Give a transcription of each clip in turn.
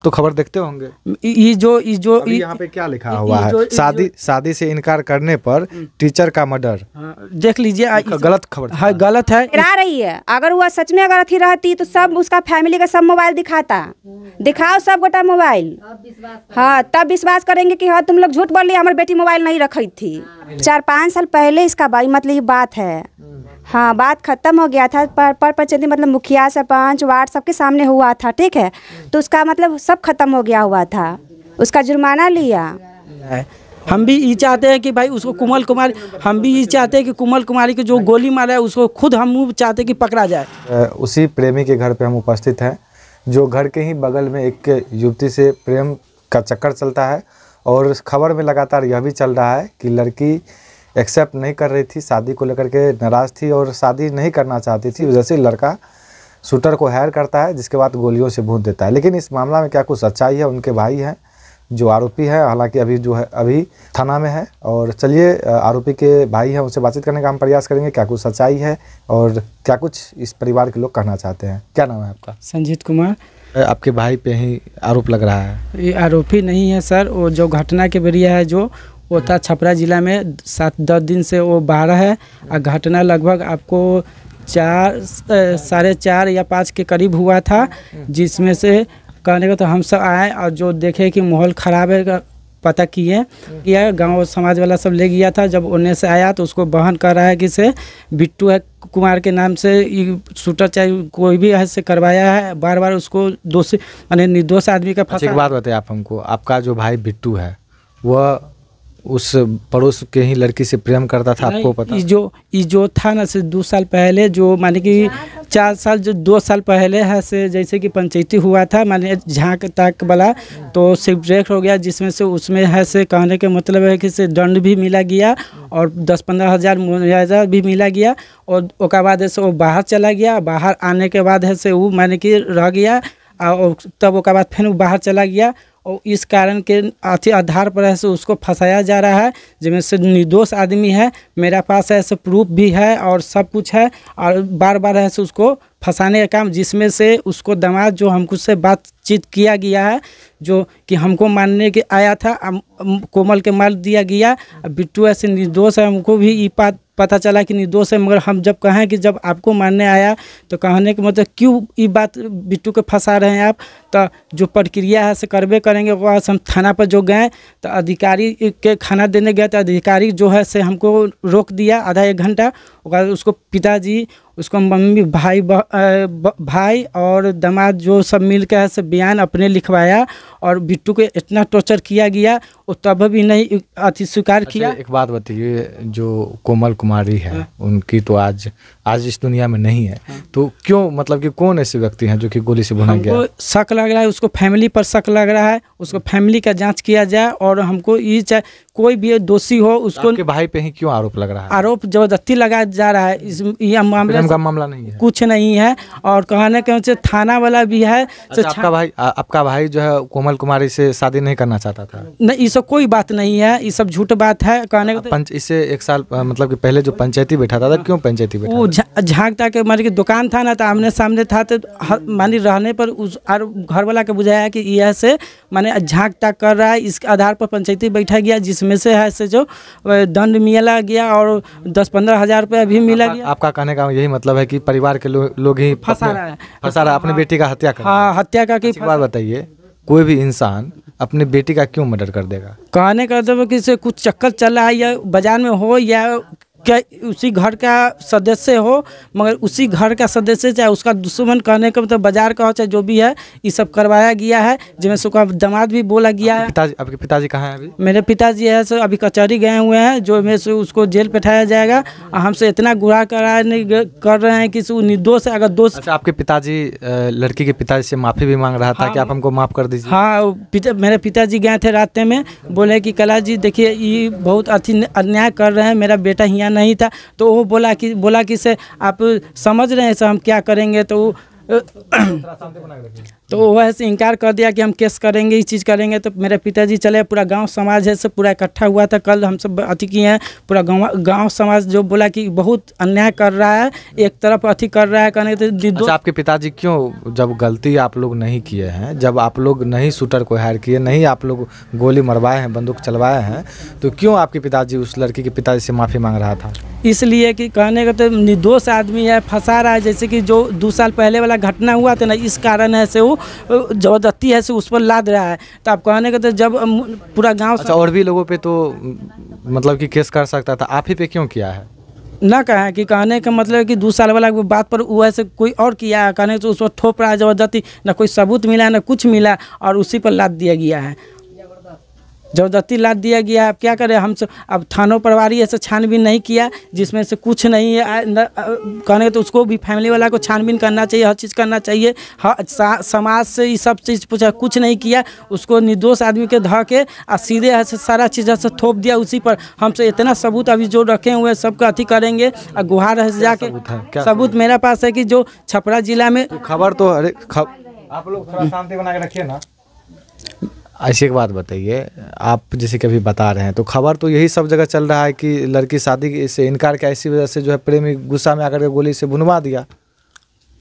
तो खबर देखते होंगे। जो यहाँ पे क्या लिखा हुआ है, शादी से इनकार करने पर टीचर का मर्डर। देख लीजिए, गलत खबर है, गलत है। डरा रही है। अगर वह सच में अगर अथी रहती तो सब उसका फैमिली का सब मोबाइल दिखाता, दिखाओ सब गोटा मोबाइल। हाँ, तब विश्वास करेंगे कि हाँ तुम लोग झूठ बोल रही, हमारी बेटी मोबाइल नहीं रखी थी। 4-5 साल पहले इसका मतलब ये बात है। हाँ, बात खत्म हो गया था, पर पंचायती मतलब मुखिया सरपंच वार्ड सबके सामने हुआ था, ठीक है। तो उसका मतलब सब खत्म हो गया हुआ था, उसका जुर्माना लिया। हम भी ये चाहते हैं कि भाई उसको कुमल कुमारी, हम भी ये चाहते हैं कि कुमल कुमारी को जो गोली मारा है उसको खुद हम चाहते हैं कि पकड़ा जाए। उसी प्रेमी के घर पे हम उपस्थित हैं, जो घर के ही बगल में एक युवती से प्रेम का चक्कर चलता है। और खबर में लगातार यह भी चल रहा है कि लड़की एक्सेप्ट नहीं कर रही थी, शादी को लेकर के नाराज़ थी और शादी नहीं करना चाहती थी। जैसे लड़का शूटर को हायर करता है, जिसके बाद गोलियों से भून देता है। लेकिन इस मामला में क्या कुछ सच्चाई है? उनके भाई हैं जो आरोपी है, हालांकि अभी जो है अभी थाना में है। और चलिए आरोपी के भाई हैं, उनसे बातचीत करने का हम प्रयास करेंगे, क्या कुछ सच्चाई है और क्या कुछ इस परिवार के लोग कहना चाहते हैं। क्या नाम है आपका? संजीत कुमार। आपके भाई पे ही आरोप लग रहा है? ये आरोपी नहीं है सर, वो जो घटना के बेरिया है, जो वो था छपरा जिला में 7-10 दिन से वो बाहर है। और घटना लगभग आपको 4-4:30 या 5 के करीब हुआ था, जिसमें से कहने को तो हम सब आए और जो देखे कि माहौल ख़राब है, पता किए किया, गांव समाज वाला सब ले गया था। जब उन्हें से आया तो उसको बहन कर रहा है कि से बिट्टू है कुमार के नाम से शूटर चाहे कोई भी ऐसे करवाया है, बार बार उसको दोषी यानी निर्दोष आदमी का फंसा। एक बात बताइए आप हमको, आपका जो भाई बिट्टू है वह उस पड़ोस के ही लड़की से प्रेम करता था, आपको पता? ये जो था ना से 2 साल पहले, जो माने कि 4 साल जो 2 साल पहले है से जैसे कि पंचायती हुआ था, माने झाँक ताक वाला, तो सिर्फ ब्रेक हो गया, जिसमें से उसमें है से कहने के मतलब है कि से दंड भी मिला गया और 10-15 हज़ार मुआवजा भी मिला गया। और उसके बाद ऐसे वो बाहर चला गया, बाहर आने के बाद है से वो माने कि रह गया और तब उसके बाद फिर वो बाहर चला गया। और इस कारण के आधार पर ऐसे उसको फंसाया जा रहा है, जिसमें से निर्दोष आदमी है। मेरा पास ऐसे प्रूफ भी है और सब कुछ है, और बार बार ऐसे उसको फंसाने का काम, जिसमें से उसको दामाद जो हमको से बातचीत किया गया है, जो कि हमको मानने के आया था, कोमल के मार दिया गया। बिट्टू ऐसे निर्दोष है, हमको भी ये बात पता चला कि निर्दोष है, मगर हम जब कहें कि जब आपको मानने आया तो कहने के मतलब क्यों ये बात बिट्टू को फंसा रहे हैं आप, तो जो प्रक्रिया है से करबे करेंगे। वह हम थाना पर जो गए तो अधिकारी के खाना देने गए तो अधिकारी जो है से हमको रोक दिया आधा 1 घंटा। उसको पिताजी, उसको मम्मी, भाई और दामाद जो सब मिल के ऐसे बयान अपने लिखवाया और बिट्टू को इतना टॉर्चर किया गया, वो तब भी नहीं अति स्वीकार किया। एक बात बताइए, जो कोमल कुमारी है उनकी तो आज इस दुनिया में नहीं है, तो क्यों, मतलब कि कौन ऐसे व्यक्ति हैं जो कि गोली से भुना गया? शक लग रहा है, उसको फैमिली पर शक लग रहा है, उसको फैमिली का जांच किया जाए। और हमको ये चाहे कोई भी दोषी हो उसको। आपके भाई पे ही क्यों आरोप लग रहा है? आरोप जबरदस्ती लगाया जा रहा है, यह मामला नहीं है, कुछ नहीं है। और कहने के थाना वाला भी है। अच्छा, आपका भाई जो है कोमल कुमारी से शादी नहीं करना चाहता था? नहीं, ये सब कोई बात नहीं है, ये सब झूठ बात है। कहने को इससे 1 साल मतलब कि पहले जो पंचायती बैठा था, क्यों पंचायती बैठा? वो झाँकता के मारे की दुकान था ना, तो आमने सामने था, तो मानी रहने पर उस घर वाला के बुझाया कि यह से माने झाँक ताक कर रहा है, इसके आधार पर पंचायती बैठा गया, जिसमें से है से जो दंड मिला गया और 10-15 हज़ार रुपया भी मिला गया। आपका कहने का यही मतलब है कि परिवार के लोग ही फंसा रहा है, अपनी बेटी का हत्या कर। हाँ, हत्या करके। एक बात बताइए, कोई भी इंसान अपनी बेटी का क्यों मर्डर कर देगा? कहने का मतलब कि से कुछ चक्कर चल रहा है, या बाजार में हो या क्या उसी घर का सदस्य हो, मगर उसी घर का सदस्य चाहे उसका दुश्मन, कहने का मतलब बाजार का हो चाहे जो भी है, ये सब करवाया गया है, जिसमें से उसका दामाद भी बोला गया है। आपके पिताजी कहाँ हैं अभी? मेरे पिताजी है सर अभी कचहरी गए हुए हैं, जो में से उसको जेल बैठाया जाएगा। हमसे इतना गुनाह कर रहे हैं कि निर्दोष है। अगर दोष। अच्छा, आपके पिताजी लड़की के पिताजी से माफ़ी भी मांग रहा था कि आप हमको माफ़ कर दीजिए? हाँ, मेरे पिताजी गए थे रास्ते में, बोले कि कला जी देखिए ये बहुत अन्याय कर रहे हैं, मेरा बेटा यहाँ नहीं था। तो वो बोला कि से आप समझ रहे हैं सर हम क्या करेंगे, तो तो वो ऐसे इनकार कर दिया कि हम केस करेंगे, ये चीज़ करेंगे। तो मेरे पिताजी चले, पूरा गांव समाज है सब पूरा इकट्ठा हुआ था। कल हम सब अथी किए हैं, पूरा गांव समाज जो बोला कि बहुत अन्याय कर रहा है, एक तरफ अथी कर रहा है, कहने तो अच्छा, आपके पिताजी क्यों, जब गलती आप लोग नहीं किए हैं, जब आप लोग नहीं शूटर को हायर किए, नहीं आप लोग गोली मरवाए हैं, बंदूक चलवाए हैं, तो क्यों आपके पिताजी उस लड़की के पिताजी से माफ़ी मांग रहा था? इसलिए कि कहने का तो निर्दोष आदमी है, फंसा रहा है। जैसे कि जो 2 साल पहले वाला घटना हुआ था ना, इस कारण है से वो जबरदस्ती है से उस पर लाद रहा है। तो आप कहने का तो जब पूरा गांव अच्छा, और भी लोगों पे तो मतलब कि केस कर सकता था, आप ही पे क्यों किया है? ना कहा कि कहने का मतलब है कि 2 साल वाला बात पर वो ऐसे कोई और किया है, कहने तो उस पर ठोप रहा है जबरदस्ती, ना कोई सबूत मिला ना कुछ मिला, और उसी पर लाद दिया गया है, जबरदस्ती लाद दिया गया है। अब क्या करें हम सब, अब थानों प्रभारी ऐसे छानबीन नहीं किया जिसमें से कुछ नहीं है। कहने तो उसको भी फैमिली वाला को छानबीन करना चाहिए, हर चीज़ करना चाहिए, समाज से ये सब चीज़ पूछा, कुछ नहीं किया। उसको निर्दोष आदमी के धा के और सीधे ऐसे सारा चीज़ ऐसे थोप दिया उसी पर। हमसे इतना सबूत अभी जो रखे हुए सबका अथी करेंगे और गुहार है जाके। सबूत मेरे पास है कि जो छपरा जिला में खबर तो आप लोग थोड़ा शांति बना के रखिए ना। ऐसी एक बात बताइए, आप जैसे कभी बता रहे हैं तो खबर तो यही सब जगह चल रहा है कि लड़की शादी से इनकार किया, इसी वजह से जो है प्रेमी गुस्सा में आकर के गोली से भुनवा दिया।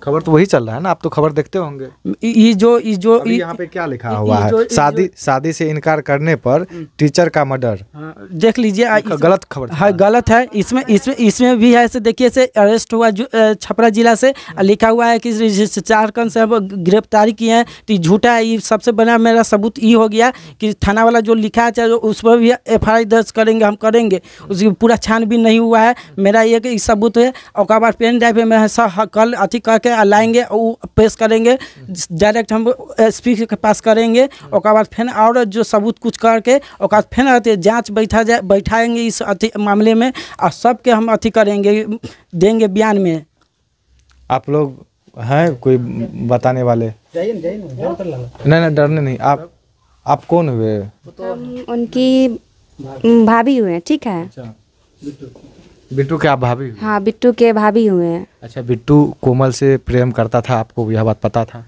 खबर तो वही चल रहा है ना, आप तो खबर देखते होंगे। ये जो यहाँ पे क्या लिखा हुआ है, शादी से इनकार करने पर टीचर का मर्डर। देख लीजिए, गलत खबर है, गलत है। इसमें भी है, देखिए से अरेस्ट हुआ छपरा जिला से, लिखा हुआ है कि झारखंड से गिरफ्तारी किए हैं। तो झूठा है, ये सबसे बड़ा मेरा सबूत ये हो गया कि थाना वाला जो लिखा है उस पर भी FIR दर्ज करेंगे, हम करेंगे। उसकी पूरा छानबीन नहीं हुआ है, मेरा ये सबूत है। और बाद पेन ड्राइव में कल अथी करके लाएंगे, वो पेश करेंगे, डायरेक्ट हम SP के पास करेंगे। और बाद फिर और जो सबूत कुछ करके और फिर अथी जांच बैठाएंगे इस अथी मामले में, और सबके हम अथी करेंगे, देंगे बयान में। आप लोग हैं कोई बताने वाले? नहीं, डरने नहीं। आप कौन हुए? उनकी भाभी हुए, ठीक है। बिट्टू के आप भाभी? हाँ, बिट्टू के भाभी हुए हैं। अच्छा, बिट्टू कोमल से प्रेम करता था, आपको यह बात पता था?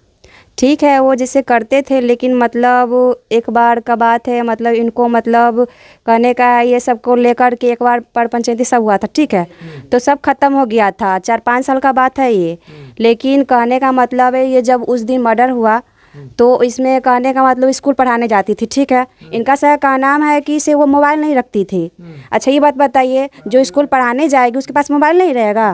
ठीक है, वो जैसे करते थे, लेकिन मतलब एक बार का बात है, मतलब इनको मतलब कहने का ये सब को लेकर के एक बार पर पंचायती सब हुआ था, ठीक है। तो सब खत्म हो गया था, 4-5 साल का बात है ये। लेकिन कहने का मतलब है, ये जब उस दिन मर्डर हुआ तो इसमें कहने का मतलब स्कूल पढ़ाने जाती थी, ठीक है। इनका सर का नाम है कि से वो मोबाइल नहीं रखती थी। अच्छा, ये बात बताइए, जो स्कूल पढ़ाने जाएगी उसके पास मोबाइल नहीं रहेगा?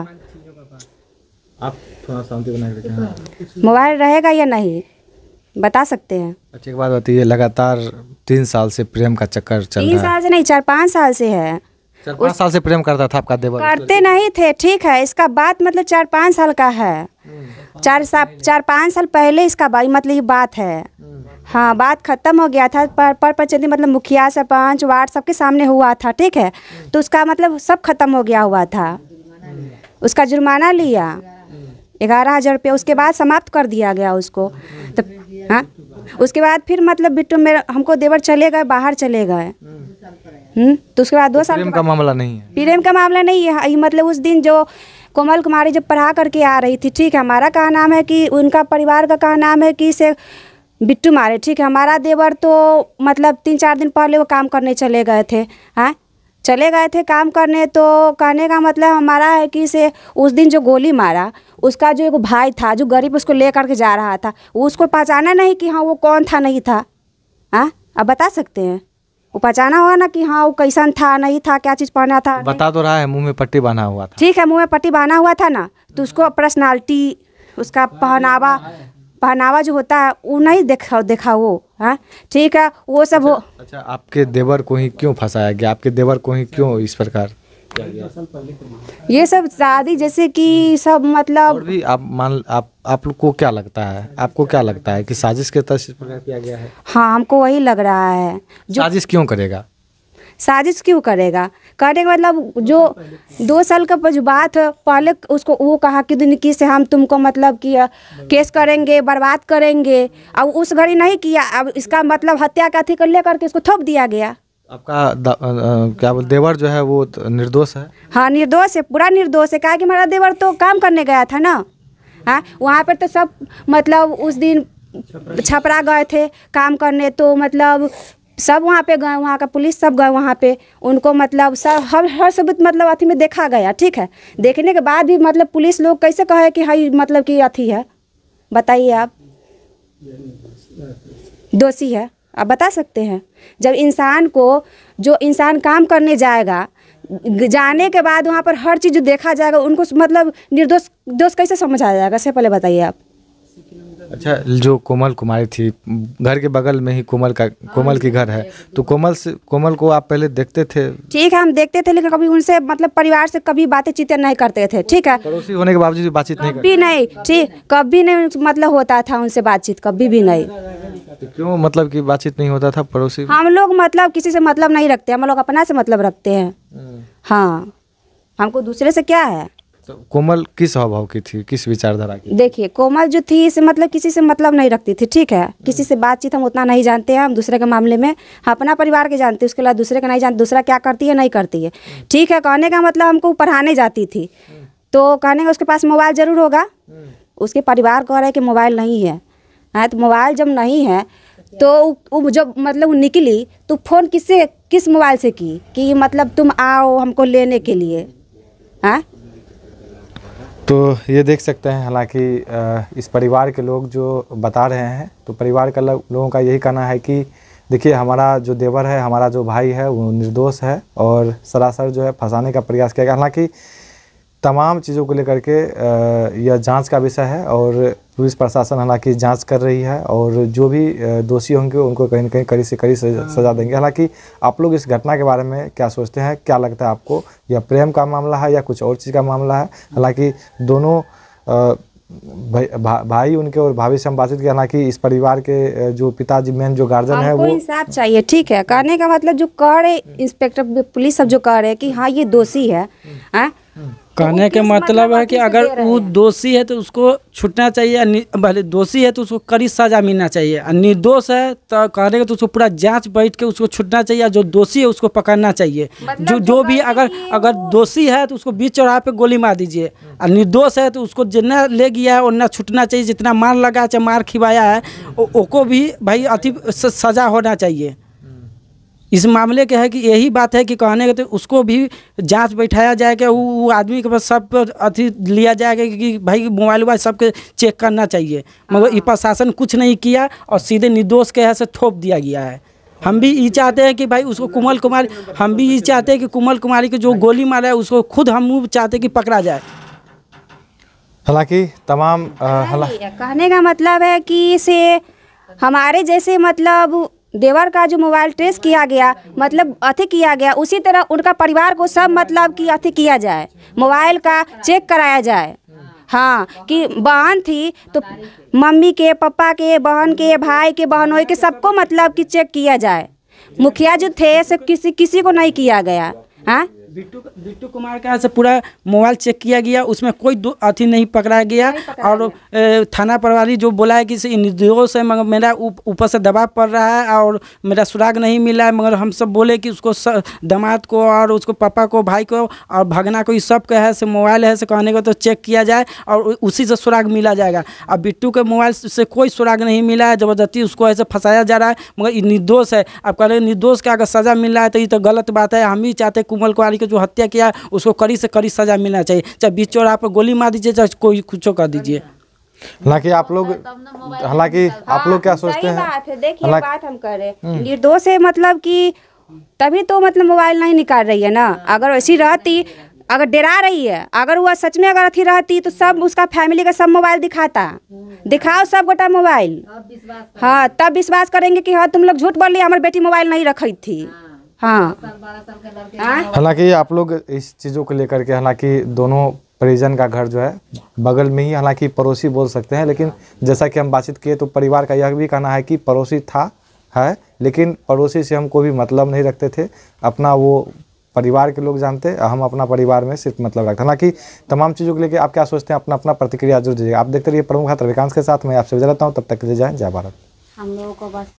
आप थोड़ा शांति बना के रखें। मोबाइल रहेगा या नहीं, बता सकते हैं? अच्छा, एक बात बताइए, लगातार 3 साल से प्रेम का चक्कर चल रहा है? 3 साल से नहीं, 4-5 साल से है। 4-5 साल से प्रेम करता था आपका देवर? करते नहीं थे, ठीक है। इसका बात मतलब 4-5 साल का है, 4-5 साल पहले इसका मतलब ये बात है। हाँ, बात खत्म हो गया था, पर पंचायती मतलब मुखिया, सरपंच, वार्ड सबके सामने हुआ था, ठीक है। तो उसका मतलब सब खत्म हो गया हुआ था। उसका जुर्माना लिया 11,000 रुपये, उसके बाद समाप्त कर दिया गया उसको। तो हाँ, उसके बाद फिर मतलब बिट्टू मेरे हमको देवर चले गए, बाहर चले गए। तो उसके बाद 2 साल प्रेम का मामला नहीं है? प्रेम का मामला नहीं है। मतलब उस दिन जो कोमल कुमारी जब पढ़ा करके आ रही थी, ठीक है, हमारा कहा नाम है कि उनका परिवार का कहा नाम है कि से बिट्टू मारे, ठीक है। हमारा देवर तो मतलब 3-4 दिन पहले वो काम करने चले गए थे। हाँ, चले गए थे काम करने। तो कहने का मतलब हमारा है कि से उस दिन जो गोली मारा, उसका जो एक भाई था जो गरीब उसको ले करके जा रहा था, वो उसको पहचाना नहीं कि हाँ वो कौन था, नहीं था। हाँ, अब बता सकते हैं? वो पहचाना हुआ ना कि हाँ वो कैसन था, नहीं था, क्या चीज़ पहना था। बता तो रहा है, मुंह में पट्टी बांधा हुआ था। ठीक है, मुंह में पट्टी बांधा हुआ था ना, तो उसको पर्सनालिटी, उसका पहनावा जो होता है वो नहीं देखा वो। हाँ, ठीक है, वो सब हो। अच्छा, आपके देवर को ही क्यों फंसाया गया? आपके देवर को ही क्यों इस प्रकार किया गया? ये सब शादी जैसे कि सब मतलब और भी आप लोग को क्या लगता है, आपको क्या लगता है कि साजिश के तहत इस प्रकार किया गया है? हाँ, हमको वही लग रहा है। साजिश क्यों करेगा? साजिश क्यों करेगा? करने का मतलब जो 2 साल का जो बात है, पहले उसको वो कहा कि दुनिया से हम तुमको मतलब किया केस करेंगे, बर्बाद करेंगे। अब उस घड़ी नहीं किया, अब इसका मतलब हत्या का थी कर लेकर के इसको थोप दिया गया। आपका क्या बोल देवर जो है वो निर्दोष है? हाँ, निर्दोष है, पूरा निर्दोष है। कहा कि हमारा देवर तो काम करने गया था ना। हाँ, वहाँ पर तो सब मतलब उस दिन छपरा गए थे काम करने, तो मतलब सब वहाँ पे गए, वहाँ का पुलिस सब गए वहाँ पे, उनको मतलब सब हर सबूत मतलब अथी में देखा गया। ठीक है, देखने के बाद भी मतलब पुलिस लोग कैसे कहे कि हाई मतलब कि अथी है, बताइए आप, दोषी है, आप बता सकते हैं? जब इंसान को, जो इंसान काम करने जाएगा, जाने के बाद वहाँ पर हर चीज़ जो देखा जाएगा, उनको मतलब निर्दोष दोष कैसे समझा जाएगा? इससे पहले बताइए आप। अच्छा, जो कोमल कुमारी थी, घर के बगल में ही कोमल की घर है, तो कोमल को आप पहले देखते थे? ठीक है, हम देखते थे, लेकिन कभी उनसे मतलब परिवार से कभी बातें नहीं करते थे। ठीक है, पड़ोसी होने के बावजूद भी बातचीत नहीं कभी नहीं, ठीक, कभी नहीं मतलब होता था उनसे बातचीत, कभी भी नहीं। तो क्यों मतलब कि बातचीत नहीं होता था पड़ोसी? हम लोग मतलब किसी से मतलब नहीं रखते, हम लोग अपना से मतलब रखते हैं। हाँ, हमको दूसरे से क्या है। तो कोमल किस स्वभाव की थी, किस विचारधारा की? देखिए, कोमल जो थी इसे मतलब किसी से मतलब नहीं रखती थी। ठीक है, किसी से बातचीत हम उतना नहीं जानते हैं, हम दूसरे के मामले में अपना परिवार के जानते हैं, उसके अलावा दूसरे का नहीं जानते, दूसरा क्या करती है नहीं करती है। ठीक है, कहने का मतलब हमको पढ़ाने जाती थी, तो कहने का उसके पास मोबाइल ज़रूर होगा, उसके परिवार कह रहे हैं कि मोबाइल नहीं है। हाँ, तो मोबाइल जब नहीं है तो जब मतलब वो निकली तो फ़ोन किस मोबाइल से की कि मतलब तुम आओ हमको लेने के लिए। हाँ, तो ये देख सकते हैं, हालांकि इस परिवार के लोग जो बता रहे हैं, तो परिवार का लोगों का यही कहना है कि देखिए, हमारा जो देवर है, हमारा जो भाई है, वो निर्दोष है और सरासर जो है फंसाने का प्रयास किया गया। हालांकि तमाम चीज़ों को लेकर के यह जांच का विषय है और पुलिस प्रशासन हालांकि जांच कर रही है और जो भी दोषी होंगे उनको कहीं न कहीं कड़ी से कड़ी सजा देंगे। हालांकि आप लोग इस घटना के बारे में क्या सोचते हैं, क्या लगता है आपको, यह प्रेम का मामला है या कुछ और चीज़ का मामला है? हालांकि दोनों भाई उनके और भाभी से हम बातचीत की, हालांकि इस परिवार के जो पिताजी मेन जो गार्जियन है वो इंसाफ चाहिए। ठीक है, कहने का मतलब जो कह रहे इंस्पेक्टर पुलिस सब जो कह रहे हैं कि हाँ ये दोषी है, कहने के मतलब है कि अगर वो दोषी है तो उसको छूटना चाहिए, भले दोषी है तो उसको कड़ी सजा मिलना चाहिए, और निर्दोष है तो कहने का तो उसको पूरा जांच बैठ के उसको छूटना चाहिए, जो दोषी है उसको पकड़ना चाहिए। जो भी अगर दोषी है तो उसको बीच चौराहे पे गोली मार दीजिए, और निर्दोष है तो उसको जितना ले गया है उतना छूटना चाहिए, जितना मार लगा चाहे मार खिवाया है उसको भी भाई अति सजा होना चाहिए। इस मामले के है कि यही बात है कि कहने के तो उसको भी जांच बैठाया जाएगा, वो आदमी के पास सब पर अथी लिया जाएगा कि भाई मोबाइल वोबाइल सबके चेक करना चाहिए, मगर ये प्रशासन कुछ नहीं किया और सीधे निर्दोष के यहाँ से थोप दिया गया है। हम भी ये चाहते हैं कि भाई उसको हम भी ये चाहते हैं कि कोमल कुमारी को जो गोली मारा है उसको खुद हम चाहते हैं कि पकड़ा जाए। हालांकि तमाम कहने का मतलब है कि इसे हमारे जैसे मतलब देवर का जो मोबाइल ट्रेस किया गया, मतलब अथी किया गया, उसी तरह उनका परिवार को सब मतलब कि अथी किया जाए, मोबाइल का चेक कराया जाए। हाँ, कि बहन थी तो मम्मी के, पापा के, बहन के, भाई के, बहनों के सबको मतलब कि चेक किया जाए। मुखिया जो थे से किसी को नहीं किया गया। हाँ, बिट्टू कुमार का से पूरा मोबाइल चेक किया गया, उसमें कोई अथी नहीं पकड़ा गया, और थाना प्रभारी जो बोला है कि निर्दोष है, मगर मेरा ऊपर से दबाव पड़ रहा है और मेरा सुराग नहीं मिला है, मगर हम सब बोले कि उसको दामाद को और उसको पापा को, भाई को और भगना को, इस सब का है से मोबाइल है से कहने को तो चेक किया जाए और उसी से सुराग मिला जाएगा। अब बिट्टू के मोबाइल से कोई सुराग नहीं मिला है, ज़बरदस्ती उसको ऐसे फंसाया जा रहा है, मगर ये निर्दोष है। अब कह रहे निर्दोष का अगर सज़ा मिल रहा है तो ये तो गलत बात है। हम ही चाहते कोमल कुमारी को जो हत्या किया उसको कड़ी से कड़ी सजा मिलना चाहिए, चाहे बीच चौराहे पर गोली मार दीजिए, चाहे कोई कुछ कर दीजिए। हालांकि आप लोग क्या सोचते हैं? देखिए, बात हम करें, निर्दोष है मतलब कि तभी तो मतलब मोबाइल नहीं निकाल रही है ना। अगर वैसी रहती, अगर डरा रही है, अगर वह सच में अगर अथी रहती तो सब उसका फैमिली का सब मोबाइल दिखाओ सब गोटा मोबाइल। हाँ, तब विश्वास करेंगे कि हाँ तुम लोग झूठ बोल रही, हमारी बेटी मोबाइल नहीं रखी थी। हाँ, हालांकि आप लोग इस चीज़ों को लेकर के, हालांकि दोनों परिजन का घर जो है बगल में ही, हालांकि पड़ोसी बोल सकते हैं, लेकिन जैसा कि हम बातचीत किए तो परिवार का यह भी कहना है कि पड़ोसी है, लेकिन पड़ोसी से हम कोई भी मतलब नहीं रखते थे, अपना वो परिवार के लोग जानते, हम अपना परिवार में सिर्फ मतलब रखते। हालांकि तमाम चीज़ों को लेकर आप क्या सोचते हैं, अपना प्रतिक्रिया जरूर दीजिएगा। आप देखते रहिए प्रमुख खबर विकास के साथ, मैं आपसे विदा लेता हूँ, तब तक के लिए जय भारत। हम लोगों को बस